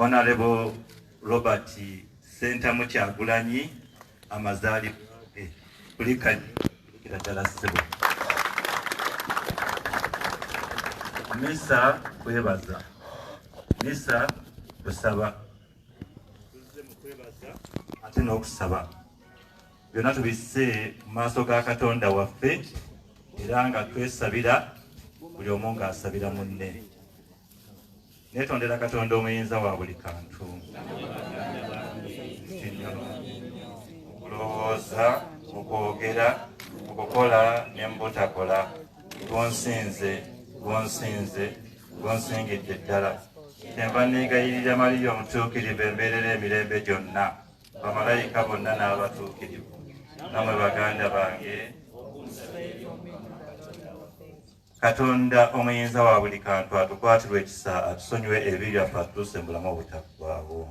Honorable Robert Center Mukyagulanyi Amazalibwaage Kyagulanyi Misa kwebaza Misa kusaba ate n'okusaba byonna tubisse mu maaso ga Katonda waffe era nga twesabira buli omu ng'asabira munne. Netondera Katonda omuyinza wa buli kantu okulowooza, okwogera, okukola ne mbutakola gonsinze gonsingidde ddala. Enva neegayirira Mariya omutuukirivu embeerera emirembe gyonna, bamalayika bonna n'abatuukirivu, namwe baganda bange. Katonda omuyinza wa buli kantu atukwatirwe ekisa, atusonyiwe ebibi byaffe, atutuuse mu bulamu obutaggwaawo.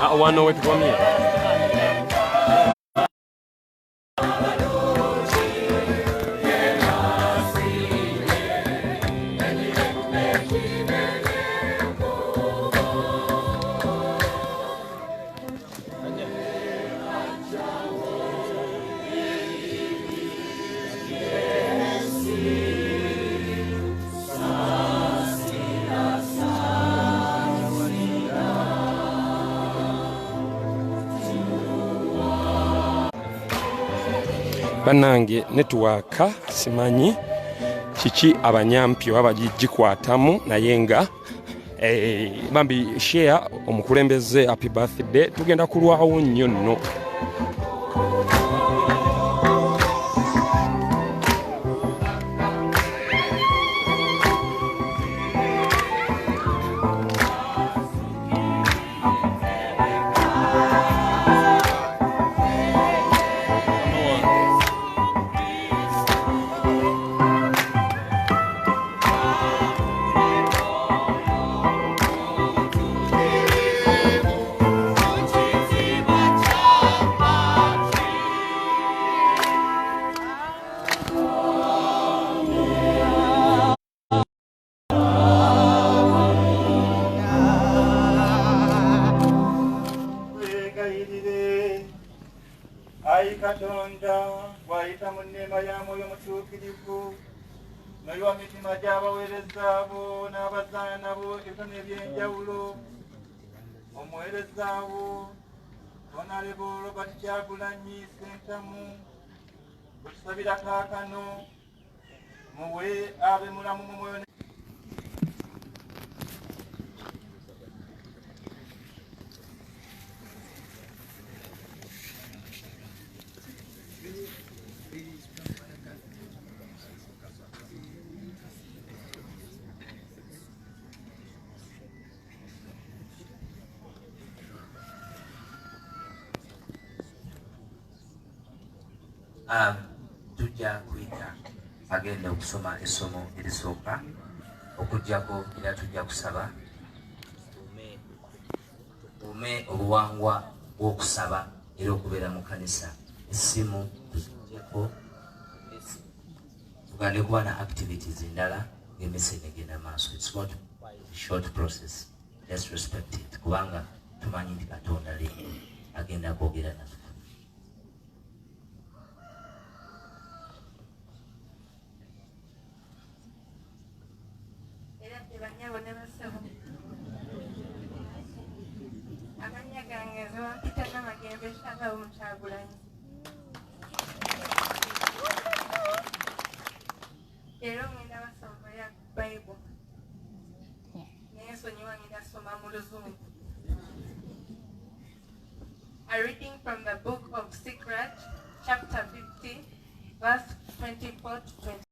I want to know what to come here. Banange networka simanyi kiki abanyampi abagikwatamu naye nga bambi share omukulembeze happy birthday tugenda kulwawo nnyo nno. Nayuwa mitima gy'abaweereza bo n'abazaana bo ebitone eby'enjawulo omuweereza bo Honorable Barbie Kyagulanyi Sentamu otusabira kaakano muwe abe mulamu mu mwoyo. Tujja kuyita agenda okusoma essomo erisooka okujjako era tujja kusaba tukuume obuwangwa bw'okusaba era okubeera mu kanisa essimu tuzijjeko tugande kuba na activities endala ng'emesege egenda maaso. It's not a short process, just respect it kubanga tumanyi nti Katonda leero agenda kwogera naffe. Kyagulanyi. Era ngenda basomera Bible. Nensonyiwa ngenda soma mu Luzungu. A reading from the book of Secret, chapter 50, verse 24 to 20.